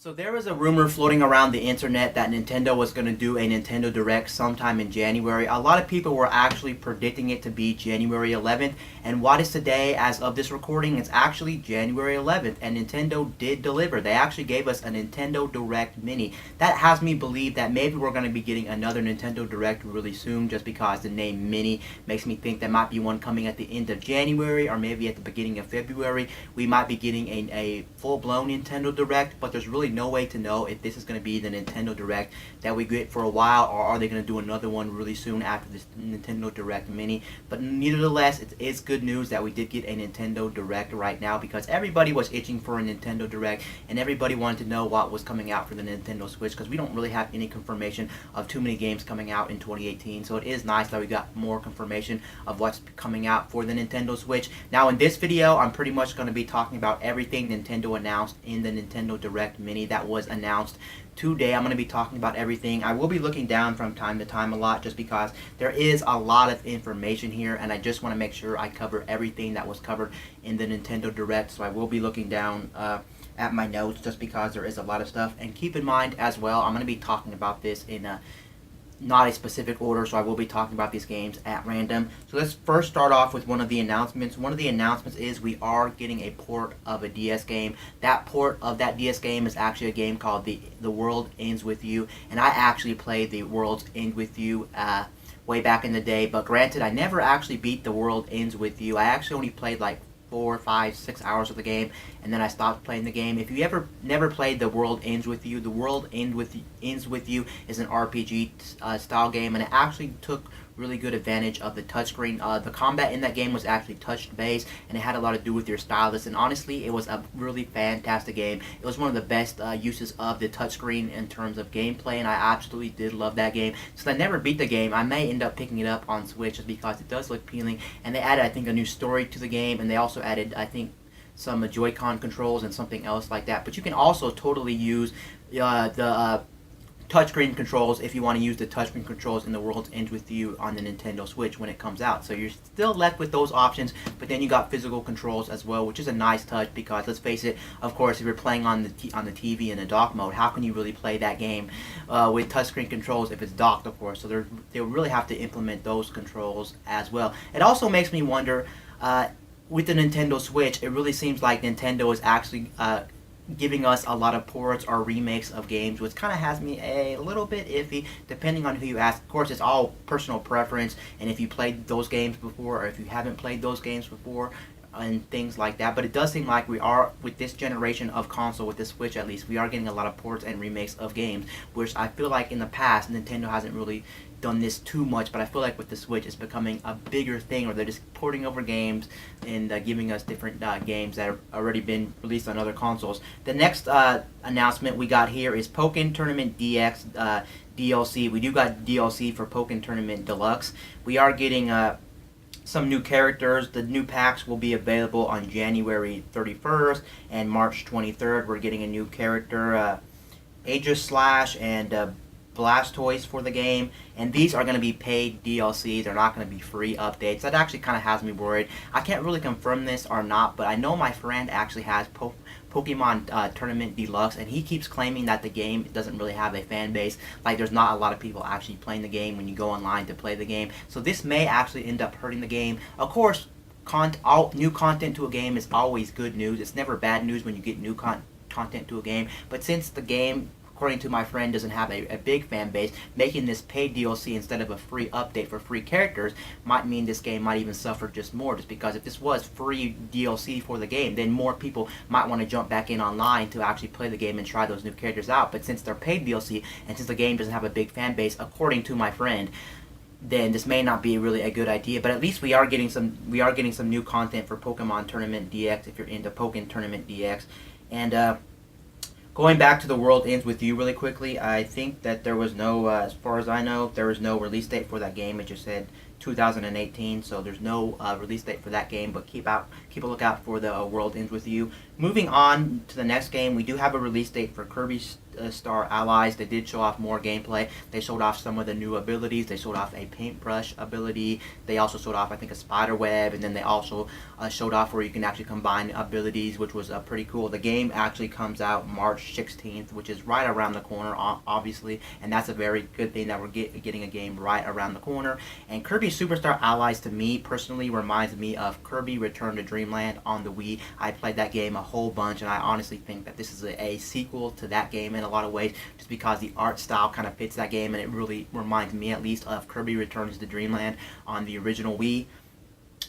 So there was a rumor floating around the internet that Nintendo was going to do a Nintendo Direct sometime in January. A lot of people were actually predicting it to be January 11th. And what is today, as of this recording, it's actually January 11th. And Nintendo did deliver. They actually gave us a Nintendo Direct Mini. That has me believe that maybe we're going to be getting another Nintendo Direct really soon, just because the name Mini makes me think there might be one coming at the end of January or maybe at the beginning of February. We might be getting a full-blown Nintendo Direct, but there's really no way to know if this is going to be the Nintendo Direct that we get for a while, or are they going to do another one really soon after this Nintendo Direct Mini. But nevertheless, it is good news that we did get a Nintendo Direct right now, because everybody was itching for a Nintendo Direct and everybody wanted to know what was coming out for the Nintendo Switch, because we don't really have any confirmation of too many games coming out in 2018. So it is nice that we got more confirmation of what's coming out for the Nintendo Switch. Now in this video, I'm pretty much going to be talking about everything Nintendo announced in the Nintendo Direct Mini that was announced today. I'm going to be talking about everything. I will be looking down from time to time a lot, just because there is a lot of information here and I just want to make sure I cover everything that was covered in the Nintendo Direct. So I will be looking down at my notes, just because there is a lot of stuff. And keep in mind as well, I'm going to be talking about this in not a specific order, so I will be talking about these games at random. So let's first start off with one of the announcements. One of the announcements is we are getting a port of a DS game. That port of that DS game is actually a game called The World Ends With You, and I actually played The World Ends With You way back in the day, but granted, I never actually beat The World Ends With You. I actually only played like 4, 5, 6 hours of the game, and then I stopped playing the game. If you ever never played The World Ends With You, The World Ends With You is an RPG style game, and it actually took really good advantage of the touchscreen. The combat in that game was actually touch-based, and it had a lot to do with your stylus, and honestly, it was a really fantastic game. It was one of the best uses of the touchscreen in terms of gameplay, and I absolutely did love that game. Since I never beat the game, I may end up picking it up on Switch, just because it does look appealing, and they added, I think, a new story to the game, and they also added, I think, some Joy-Con controls and something else like that. But you can also totally use the touchscreen controls if you want to use the touchscreen controls in The World Ends With You on the Nintendo Switch when it comes out. So you're still left with those options, but then you got physical controls as well, which is a nice touch, because let's face it, of course, if you're playing on the TV in a dock mode, how can you really play that game with touchscreen controls if it's docked, of course? So they'll really have to implement those controls as well. It also makes me wonder, with the Nintendo Switch, it really seems like Nintendo is actually giving us a lot of ports or remakes of games, which kind of has me a little bit iffy, depending on who you ask. Of course, it's all personal preference, and if you played those games before, or if you haven't played those games before, and things like that. But it does seem like we are, with this generation of console, with the Switch at least, we are getting a lot of ports and remakes of games, which I feel like in the past, Nintendo hasn't really done this too much, but I feel like with the Switch it's becoming a bigger thing, or they're just porting over games and giving us different games that have already been released on other consoles. The next announcement we got here is Pokmon Tournament DX DLC. We do got DLC for Pokmon Tournament Deluxe. We are getting some new characters. The new packs will be available on January 31st and March 23rd. We're getting a new character, Aegislash and Blastoise for the game, and these are going to be paid DLC. They're not going to be free updates. That actually kind of has me worried. I can't really confirm this or not, but I know my friend actually has Pokemon Tournament Deluxe, and he keeps claiming that the game doesn't really have a fan base. Like, there's not a lot of people actually playing the game when you go online to play the game. So this may actually end up hurting the game. Of course, new content to a game is always good news. It's never bad news when you get new content to a game. But since the game, according to my friend, doesn't have a big fan base, making this paid DLC instead of a free update for free characters might mean this game might even suffer just more, just because if this was free DLC for the game, then more people might want to jump back in online to actually play the game and try those new characters out. But since they're paid DLC, and since the game doesn't have a big fan base, according to my friend, then this may not be really a good idea. But at least we are getting some new content for Pokemon Tournament DX if you're into Pokemon Tournament DX. And going back to The World Ends With You really quickly, I think that there was no, as far as I know, there was no release date for that game. It just said 2018, so there's no release date for that game, but keep a lookout for The World Ends With You. Moving on to the next game, we do have a release date for Kirby Star Allies. They did show off more gameplay. They showed off some of the new abilities. They showed off a paintbrush ability. They also showed off, I think, a spider web, and then they also showed off where you can actually combine abilities, which was pretty cool. The game actually comes out March 16th, which is right around the corner, obviously, and that's a very good thing that we're getting a game right around the corner. And Kirby Superstar Allies, to me personally, reminds me of Kirby Return to Dreamland on the Wii. I played that game a whole bunch, and I honestly think that this is a sequel to that game in a lot of ways, just because the art style kind of fits that game, and it really reminds me at least of Kirby Returns to Dreamland on the original Wii.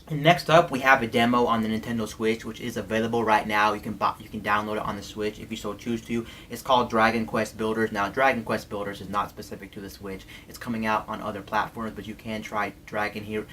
And next up, we have a demo on the Nintendo Switch, which is available right now. You can download it on the Switch if you so choose to. It's called Dragon Quest Builders. Now, Dragon Quest Builders is not specific to the Switch. It's coming out on other platforms, but you can try Dragon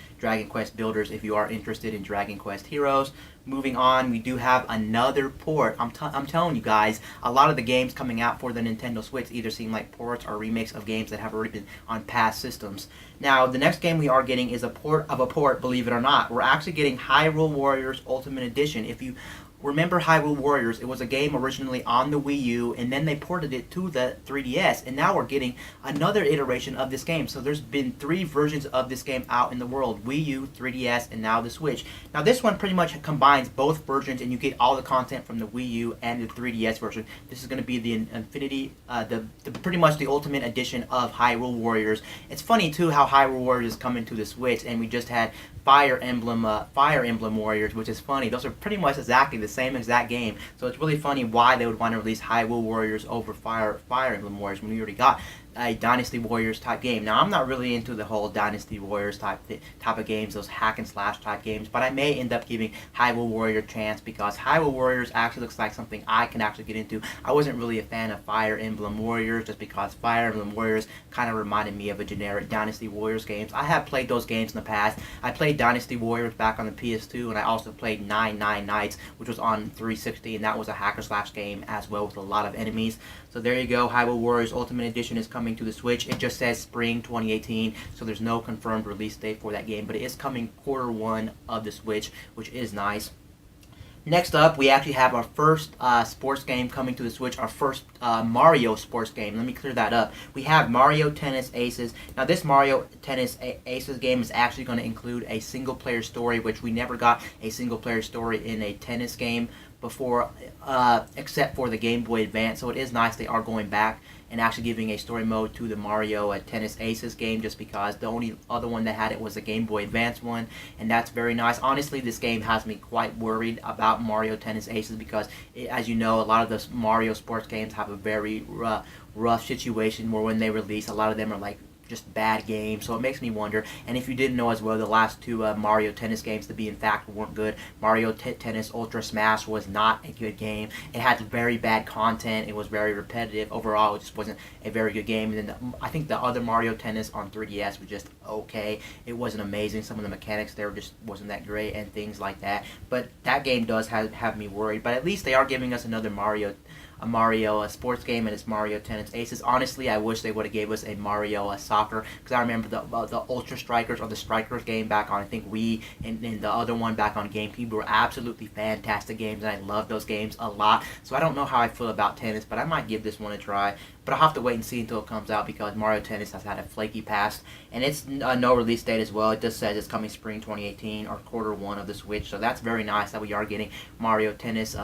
Quest Builders if you are interested in Dragon Quest Heroes. Moving on, we do have another port. I'm telling you guys, a lot of the games coming out for the Nintendo Switch either seem like ports or remakes of games that have already been on past systems. Now, the next game we are getting is a port of a port, believe it or not. We're actually getting Hyrule Warriors Ultimate Edition. If you remember Hyrule Warriors, it was a game originally on the Wii U, and then they ported it to the 3DS, and now we're getting another iteration of this game. So there's been 3 versions of this game out in the world: Wii U, 3DS, and now the Switch. Now this one pretty much combines both versions, and you get all the content from the Wii U and the 3DS version. This is going to be the Infinity, pretty much the Ultimate Edition of Hyrule Warriors. It's funny too how Hyrule Warriors is coming to the Switch, and we just had Fire Emblem Warriors, which is funny. Those are pretty much exactly the same exact game. So it's really funny why they would want to release Hyrule Warriors over Fire Emblem Warriors when we already got a Dynasty Warriors type game. Now, I'm not really into the whole Dynasty Warriors type of games, those hack and slash type games, but I may end up giving Hyrule Warrior a chance because Hyrule Warriors actually looks like something I can actually get into. I wasn't really a fan of Fire Emblem Warriors just because Fire Emblem Warriors kind of reminded me of a generic Dynasty Warriors games. I have played those games in the past. I played Dynasty Warriors back on the PS2, and I also played 99 Nights, which was on 360, and that was a hack and slash game as well with a lot of enemies. So there you go, Hyrule Warriors Ultimate Edition is coming to the Switch. It just says spring 2018, so there's no confirmed release date for that game, but it is coming Q1 of the Switch, which is nice. Next up, we actually have our first sports game coming to the Switch, our first Mario sports game. Let me clear that up. We have Mario Tennis Aces. Now, this Mario Tennis Aces game is actually going to include a single-player story, which we never got a single-player story in a tennis game before, except for the Game Boy Advance. So it is nice they are going back and actually giving a story mode to the Mario Tennis Aces game, just because the only other one that had it was the Game Boy Advance one, and that's very nice. Honestly, this game has me quite worried about Mario Tennis Aces because, as you know, a lot of the Mario sports games have a very rough situation where when they release, a lot of them are like just bad games, so it makes me wonder. And if you didn't know as well, the last 2 Mario Tennis games, to be in fact, weren't good. Mario Tennis Ultra Smash was not a good game. It had very bad content. It was very repetitive. Overall, it just wasn't a very good game. And then I think the other Mario Tennis on 3DS was just okay. It wasn't amazing. Some of the mechanics there just wasn't that great and things like that. But that game does have me worried. But at least they are giving us another Mario sports game, and it's Mario Tennis Aces. Honestly, I wish they would have gave us a Mario soccer, because I remember the Ultra Strikers or the Strikers game back on, I think, Wii, and the other one back on GameCube were absolutely fantastic games, and I love those games a lot. So I don't know how I feel about tennis, but I might give this one a try. But I'll have to wait and see until it comes out, because Mario Tennis has had a flaky past, and it's no release date as well. It just says it's coming spring 2018 or Q1 of the Switch, so that's very nice that we are getting Mario Tennis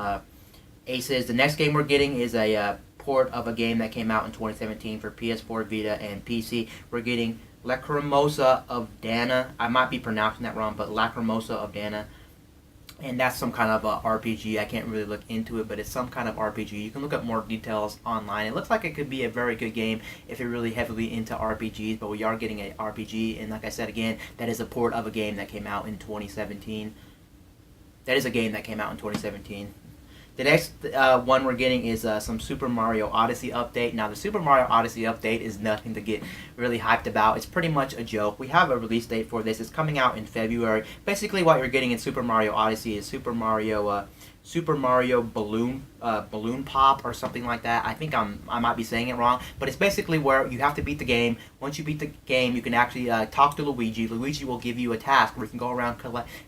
Aces. The next game we're getting is a port of a game that came out in 2017 for PS4, Vita, and PC. We're getting Lacrimosa of Dana. I might be pronouncing that wrong, but Lacrimosa of Dana. And that's some kind of RPG. I can't really look into it, but it's some kind of RPG. You can look up more details online. It looks like it could be a very good game if you're really heavily into RPGs, but we are getting an RPG, and like I said again, that is a port of a game that came out in 2017. That is a game that came out in 2017. The next one we're getting is some Super Mario Odyssey update. Now, the Super Mario Odyssey update is nothing to get really hyped about. It's pretty much a joke. We have a release date for this. It's coming out in February. Basically, what you're getting in Super Mario Odyssey is Super Mario Balloon balloon pop or something like that. I think I might be saying it wrong, but it's basically where you have to beat the game. Once you beat the game, you can actually talk to Luigi. Luigi will give you a task where you can go around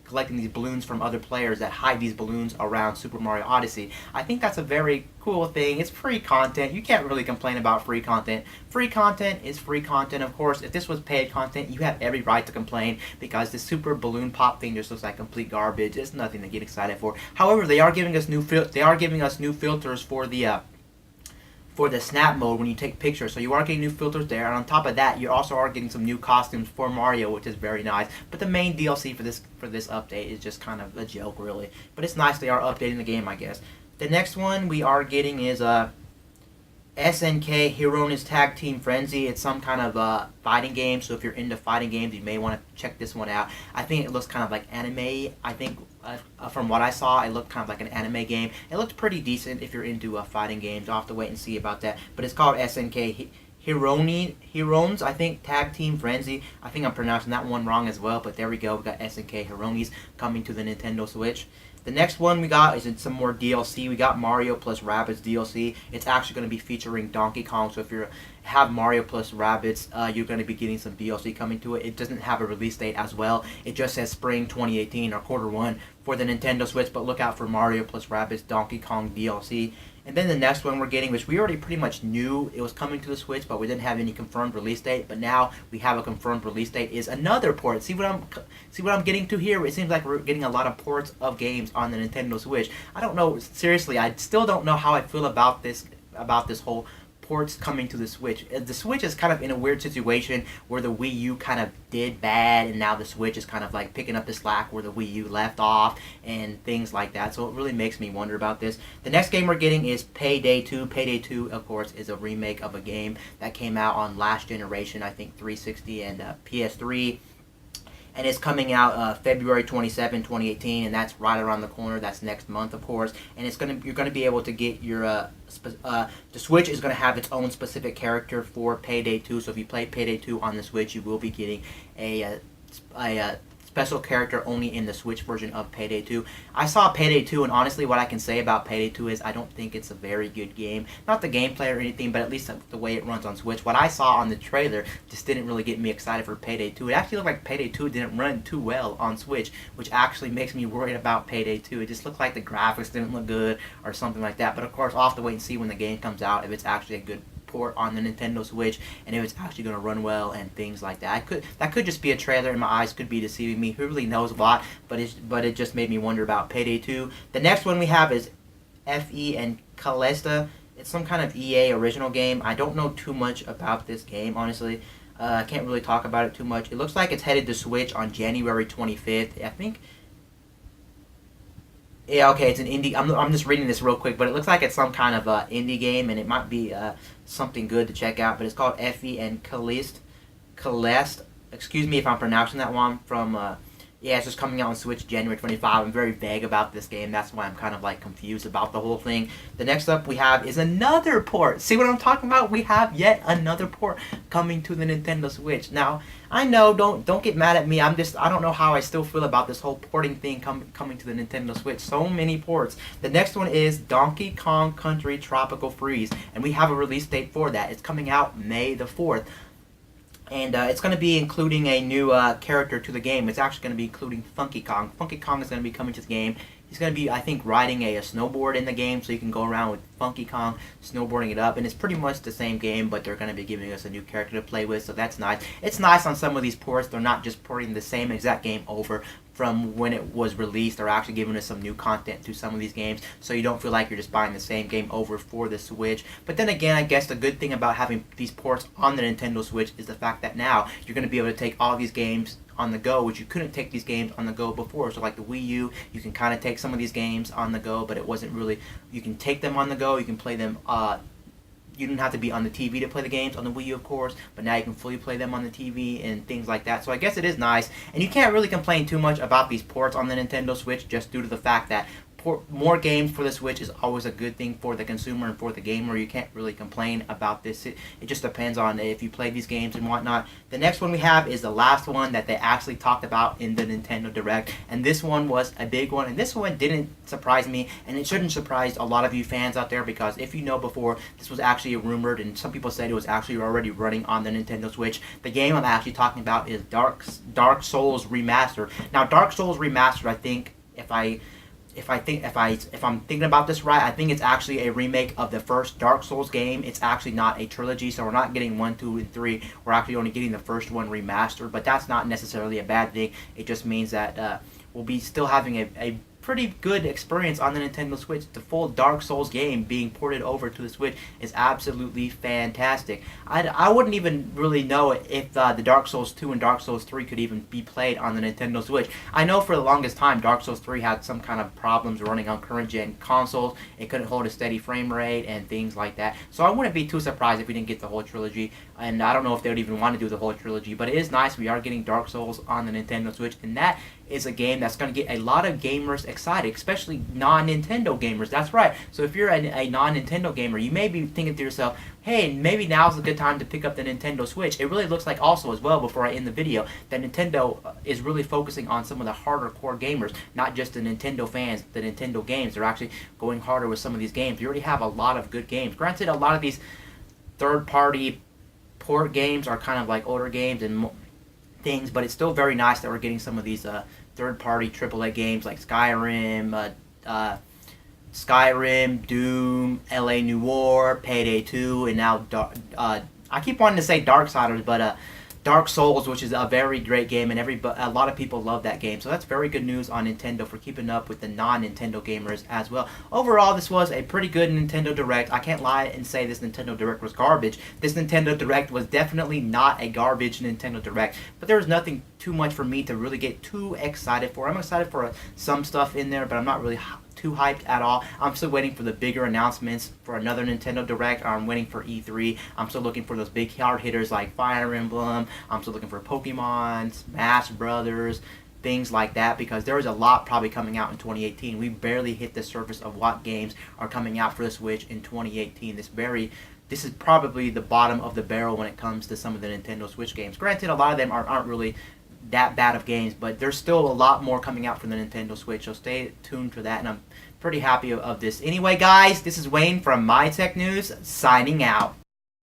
collecting these balloons from other players that hide these balloons around Super Mario Odyssey. I think that's a very cool thing. It's free content. You can't really complain about free content. Free content is free content. Of course, if this was paid content, you have every right to complain because the super balloon pop thing just looks like complete garbage. It's nothing to get excited for. However, they are giving us new filters for the snap mode when you take pictures. So you are getting new filters there, and on top of that, you also are getting some new costumes for Mario, which is very nice. But the main DLC for this update is just kind of a joke, really. But it's nice they are updating the game, I guess. The next one we are getting is SNK Hirona's Tag Team Frenzy. It's some kind of fighting game, so if you're into fighting games, you may want to check this one out. I think it looks kind of like anime. I think from what I saw, it looked kind of like an anime game. It looked pretty decent if you're into fighting games. I'll have to wait and see about that. But it's called SNK Hirones, I think, Tag Team Frenzy. I think I'm pronouncing that one wrong as well, but there we go. We got SNK Hirones coming to the Nintendo Switch. The next one we got is some more DLC. We got Mario plus Rabbids DLC. It's actually going to be featuring Donkey Kong, so if you have Mario plus Rabbids, you're going to be getting some DLC coming to it. It doesn't have a release date as well. It just says spring 2018 or Q1 for the Nintendo Switch, but look out for Mario plus Rabbids Donkey Kong DLC. And then the next one we're getting, which we already pretty much knew it was coming to the Switch, but we didn't have any confirmed release date. But now we have a confirmed release date. Is another port. See what I'm getting to here? It seems like we're getting a lot of ports of games on the Nintendo Switch. I don't know. Seriously, I still don't know how I feel about this whole ports coming to the Switch. The Switch is kind of in a weird situation where the Wii U kind of did bad, and now the Switch is kind of like picking up the slack where the Wii U left off and things like that. So it really makes me wonder about this. The next game we're getting is Payday 2. Payday 2, of course, is a remake of a game that came out on last generation, I think 360 and PS3. And it's coming out February 27, 2018, and that's right around the corner. That's next month, of course. And you're gonna be able to get your the Switch is gonna have its own specific character for Payday 2. So if you play Payday 2 on the Switch, you will be getting a special character only in the Switch version of Payday 2. I saw Payday 2, and honestly, what I can say about Payday 2 is I don't think it's a very good game. Not the gameplay or anything, but at least the way it runs on Switch. What I saw on the trailer just didn't really get me excited for Payday 2. It actually looked like Payday 2 didn't run too well on Switch, which actually makes me worried about Payday 2. It just looked like the graphics didn't look good or something like that. But of course, I'll have to wait and see when the game comes out if it's actually a good port on the Nintendo Switch and if it's actually going to run well and things like that. That could just be a trailer and my eyes could be deceiving me. Who really knows what? But it just made me wonder about Payday 2. The next one we have is F.E. and Calesta. It's some kind of EA original game. I don't know too much about this game, honestly. I can't really talk about it too much. It looks like it's headed to Switch on January 25th. I think. Yeah, okay, it's an indie. I'm just reading this real quick, but it looks like it's some kind of indie game, and it might be something good to check out. But it's called Effie and Celeste. Excuse me if I'm pronouncing that one. Yeah, it's just coming out on Switch January 25. I'm very vague about this game. That's why I'm kind of like confused about the whole thing. The next up we have is another port. See what I'm talking about? We have yet another port coming to the Nintendo Switch. Now, I know, don't get mad at me. I don't know how I still feel about this whole porting thing coming to the Nintendo Switch. So many ports. The next one is Donkey Kong Country Tropical Freeze, and we have a release date for that. It's coming out May the 4th. And it's going to be including a new character to the game. It's actually going to be including Funky Kong. Funky Kong is going to be coming to the game. He's going to be, I think, riding a snowboard in the game, so you can go around with Funky Kong, snowboarding it up. And it's pretty much the same game, but they're going to be giving us a new character to play with, so that's nice. It's nice on some of these ports. They're not just porting the same exact game over from when it was released. They're actually giving us some new content to some of these games, so you don't feel like you're just buying the same game over for the Switch. But then again, I guess the good thing about having these ports on the Nintendo Switch is the fact that now you're going to be able to take all these games on the go, which you couldn't take these games on the go before. So like the Wii U, you can kind of take some of these games on the go, but it wasn't really, you can take them on the go, you can play them, you didn't have to be on the TV to play the games on the Wii U, of course, but now you can fully play them on the TV and things like that. So I guess it is nice, and you can't really complain too much about these ports on the Nintendo Switch just due to the fact that more games for the Switch is always a good thing for the consumer and for the gamer. You can't really complain about this. It just depends on if you play these games and whatnot. The next one we have is the last one that they actually talked about in the Nintendo Direct, and this one was a big one, and this one didn't surprise me, and it shouldn't surprise a lot of you fans out there, because if you know before, this was actually rumored, and some people said it was actually already running on the Nintendo Switch. The game I'm actually talking about is Dark Souls Remastered. Now, Dark Souls Remastered, I think, if I'm thinking about this right, I think it's actually a remake of the first Dark Souls game. It's actually not a trilogy, so we're not getting 1, 2, and 3. We're actually only getting the first one remastered, but that's not necessarily a bad thing. It just means that we'll be still having a pretty good experience on the Nintendo Switch. The full Dark Souls game being ported over to the Switch is absolutely fantastic. I wouldn't even really know if the Dark Souls 2 and Dark Souls 3 could even be played on the Nintendo Switch. I know for the longest time Dark Souls 3 had some kind of problems running on current gen consoles. It couldn't hold a steady frame rate and things like that. So I wouldn't be too surprised if we didn't get the whole trilogy, and I don't know if they would even want to do the whole trilogy, but it is nice we are getting Dark Souls on the Nintendo Switch, and that is a game that's going to get a lot of gamers excited, especially non-Nintendo gamers. That's right. So if you're a non-Nintendo gamer, you may be thinking to yourself, hey, maybe now's a good time to pick up the Nintendo Switch. It really looks like also as well, before I end the video, that Nintendo is really focusing on some of the harder core gamers, not just the Nintendo fans, the Nintendo games. They're actually going harder with some of these games. You already have a lot of good games. Granted, a lot of these third-party port games are kind of like older games and things, but it's still very nice that we're getting some of these third-party AAA games like Skyrim, Doom, LA Noire, Payday 2, and now I keep wanting to say Darksiders, but Dark Souls, which is a very great game, and a lot of people love that game. So that's very good news on Nintendo for keeping up with the non-Nintendo gamers as well. Overall, this was a pretty good Nintendo Direct. I can't lie and say this Nintendo Direct was garbage. This Nintendo Direct was definitely not a garbage Nintendo Direct, but there was nothing too much for me to really get too excited for. I'm excited for some stuff in there, but I'm not really too hyped at all. I'm still waiting for the bigger announcements for another Nintendo Direct. I'm waiting for E3. I'm still looking for those big hard hitters like Fire Emblem. I'm still looking for Pokemon, Smash Brothers, things like that, because there is a lot probably coming out in 2018. We barely hit the surface of what games are coming out for the Switch in 2018. This is probably the bottom of the barrel when it comes to some of the Nintendo Switch games. Granted, a lot of them aren't really that bad of games, but there's still a lot more coming out from the Nintendo Switch, so stay tuned for that, and I'm pretty happy of this. Anyway, guys, this is Wayne from My Tech News, signing out.